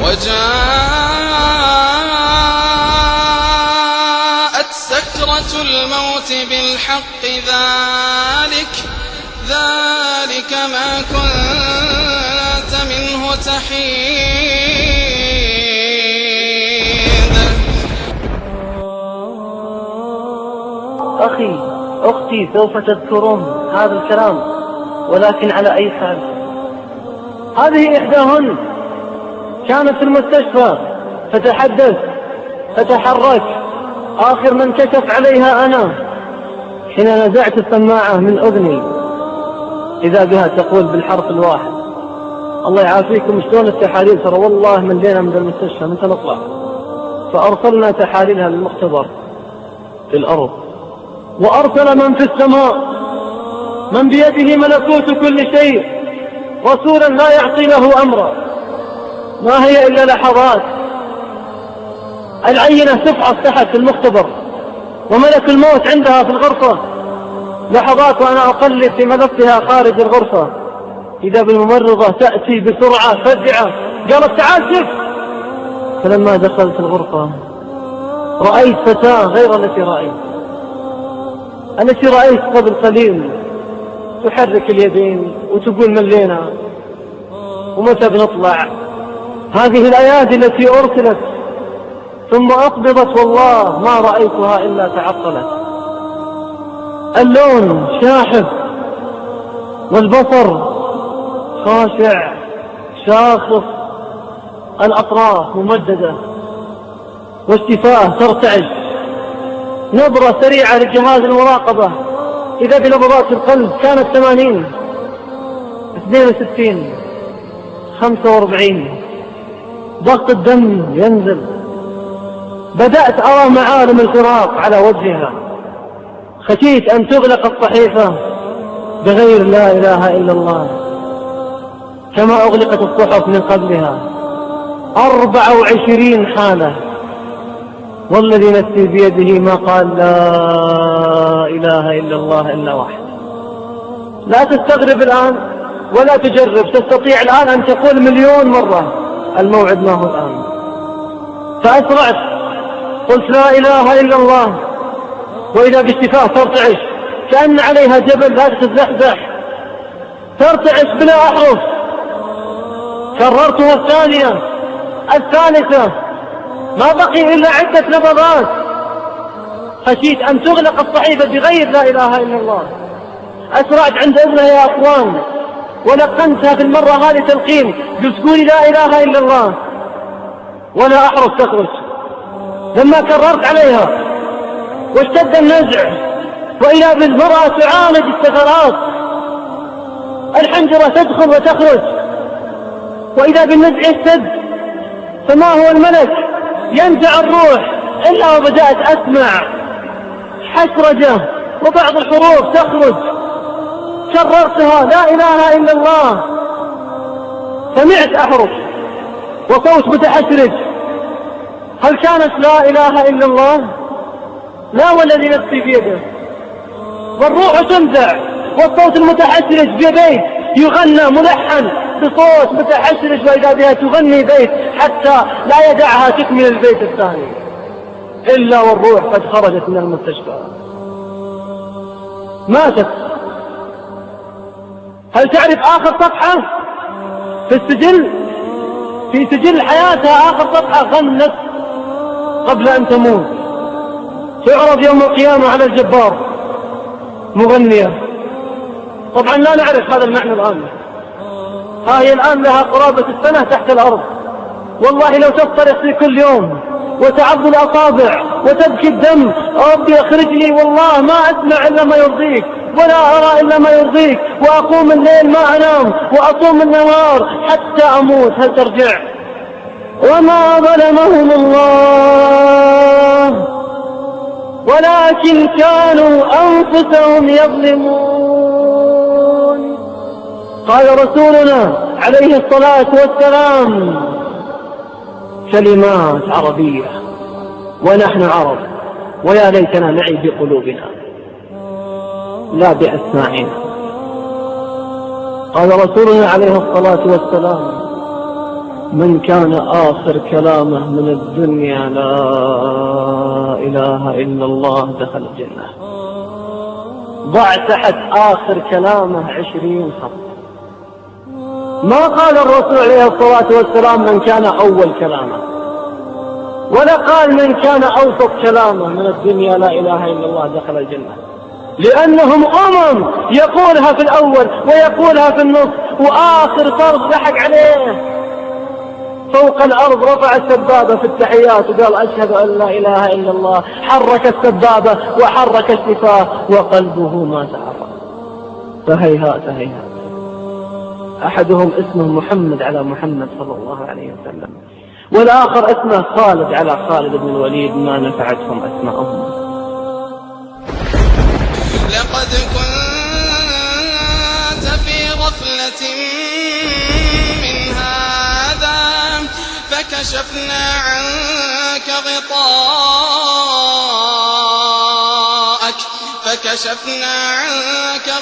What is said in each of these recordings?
وجاءت سكرة الموت بالحق ذلك ما كنت منه تحيد. أخي أختي سوف تذكرون هذا الكلام، ولكن على أي حال. هذه إحداهن كانت في المستشفى تتحدث تتحرك، آخر من كشف عليها أنا حين نزعت السماعة من أذني إذا بها تقول بالحرف الواحد: الله يعافيكم، شلون التحاليل؟ ترى والله من لينا من المستشفى من نطلع. فأرسلنا تحاليلها للمختبر في الأرض، وأرسل من في السماء من بيده ملكوت كل شيء رسولا لا يعطي له أمرا. ما هي إلا لحظات، العينة تفحص تحت في المختبر وملك الموت عندها في الغرفة، لحظات وأنا أقلب في ملفها خارج الغرفة، إذا بالممرضة تأتي بسرعة فزعة قالت: تعال شف. فلما دخلت الغرفة رأيت فتاة غير التي رأيت قبل قليل، تحرك اليدين وتقول: ملينا ومتى بنطلع؟ هذه الأيادي التي أرسلت ثم أقبضت، والله ما رأيتها إلا تعطلت. اللون شاحب والبصر خاشع شاخص، الأطراف ممددة والشفاه ترتعش. نظرة سريعة لجهاز المراقبة، إذا بنبضات القلب كانت 80 62 45، ضغط الدم ينزل. بدأت أرى معالم الفراق على وجهها، خشيت أن تغلق الصحيفة بغير لا إله إلا الله كما أغلقت الصحف من قبلها. 24 حالة، والذي نفسي بيده ما قال لا إله إلا الله إلا واحد. لا تستغرب الآن ولا تجرب، تستطيع الآن أن تقول 1,000,000 مرة الموعد ما هو الآن. فأسرعت قلت: لا إله إلا الله، وإذا بالشفاه ترتعش كأن عليها جبل لا تتزحزح، ترتعش بلا أحرف. كررتها الثانية الثالثة، ما بقي إلا عدة نبضات. خشيت أن تغلق الصحيفة بغير لا إله إلا الله. أسرعت عند ابنها يا أخوان ولقنتها في المرة هذه تلقين، قلت: قولي لا إله إلا الله، ولا أحرف تخرج. لما كررت عليها واشتد النزع، وإلى بالمرأة تعالج السكرات، الحنجرة تدخل وتخرج، وإذا بالنزع يشتد، فما هو الملك ينزع الروح إلا وبدأت أسمع حشرجة وبعض الحروف تخرج. كررتها لا إله إلا الله، سمعت أحرف وصوت متحشرج. هل كانت لا إله إلا الله؟ لا، والذي نفسي بيده. والروح تنزع والصوت المتحشرج بيديه يغنى ملحن بصوت متحشرج، وإذا بها تغني بيت حتى لا يدعها تكمل البيت الثاني إلا والروح قد خرجت من المستشفى. ماتت. هل تعرف آخر صفحة في السجل؟ في سجل حياتها آخر صفحة غنت قبل أن تموت، تعرض يوم القيامة على الجبار مغنية. طبعا لا نعرف هذا المعنى الآن. ها هي الآن لها قرابة السنة تحت الأرض، والله لو تصرخ في كل يوم وتعض الأصابع وتبكي الدم: ربي اخرجني، والله ما أسمع إلا ما يرضيك ولا أرى إلا ما يرضيك، وأقوم الليل ما أنام وأصوم النهار حتى أموت، هل ترجع؟ وما ظلمهم الله ولكن كانوا أنفسهم يظلمون. قال رسولنا عليه الصلاة والسلام: كلمات عربية ونحن عرب، ويا ليتنا نعي بقلوبنا لا بأسماعنا. قال رسولنا عليه الصلاة والسلام: من كان آخر كلامه من الدنيا لا إله إلا الله دخل الجنة. ضع تحت آخر كلامه 20 خط. ما قال الرسول عليه الصلاة والسلام من كان أول كلامه، ولا قال من كان أوسط كلامه من الدنيا لا إله إلا الله دخل الجنة، لأنهم يقولها في الأول ويقولها في النص، وآخر طرف ضحك عليه. فوق الأرض رفع السبابة في التحيات وقال أشهد أن لا إله إلا الله، حرك السبابة وحرك الشفاه وقلبه ما تعرف. فهيهات هيهات. أحدهم اسمه محمد على محمد صلى الله عليه وسلم، والآخر اسمه خالد على خالد بن الوليد، ما نفعتهم أسماءهم. لقد كنت في غفلة من هذا فكشفنا عنك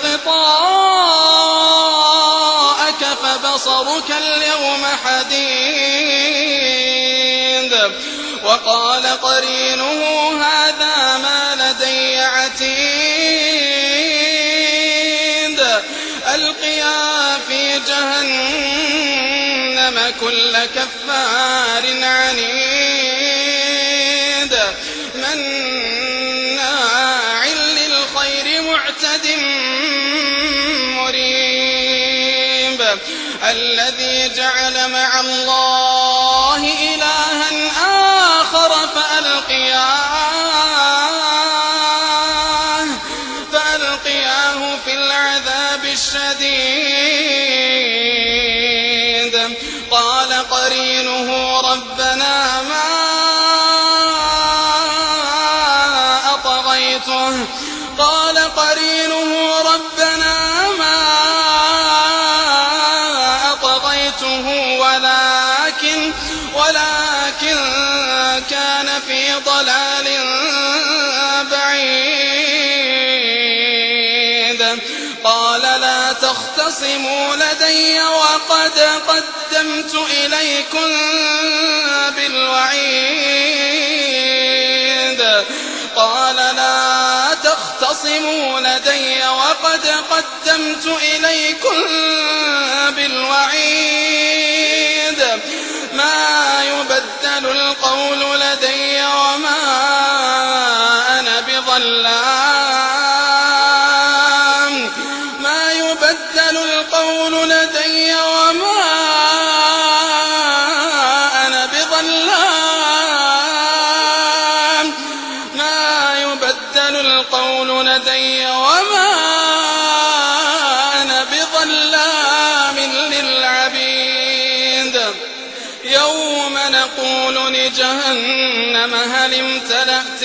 غطاءك فبصرك اليوم حديد. وقال قرينه هذا ما لدي عتيد. ألقيا في جهنم كل كفار عنيد مناع للخير معتد مريب. الذي جعل مع الله إلها آخر فألقياه في العذاب الشديد. قال قرينه ربنا ما أطغيته ولكن كان في ضلال بعيد. قال لا تختصموا لدي وقد قدمت إليكم بالوعيد. ما يبدل القول لدي وما أنا بظلام للعبيد. يوم نقول لجهنم هل امتلأت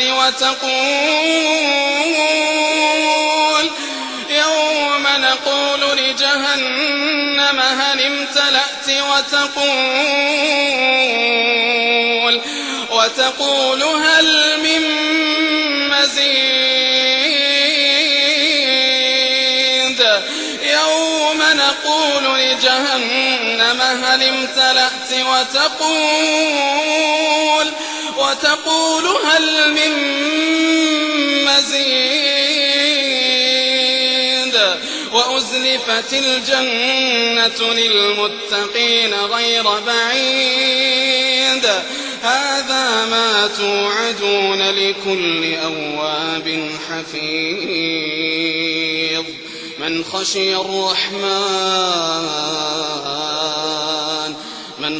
وتقول هل من مزيد. يوم نقول لجهنم هل امتلأت وتقول هل من مزيد. وأزلفت الجنة للمتقين غير بعيد. هذا ما توعدون لكل أواب حفيظ. من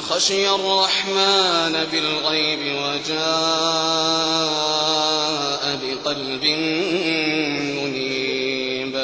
خشي الرحمن بالغيب وجاء بقلب منيب.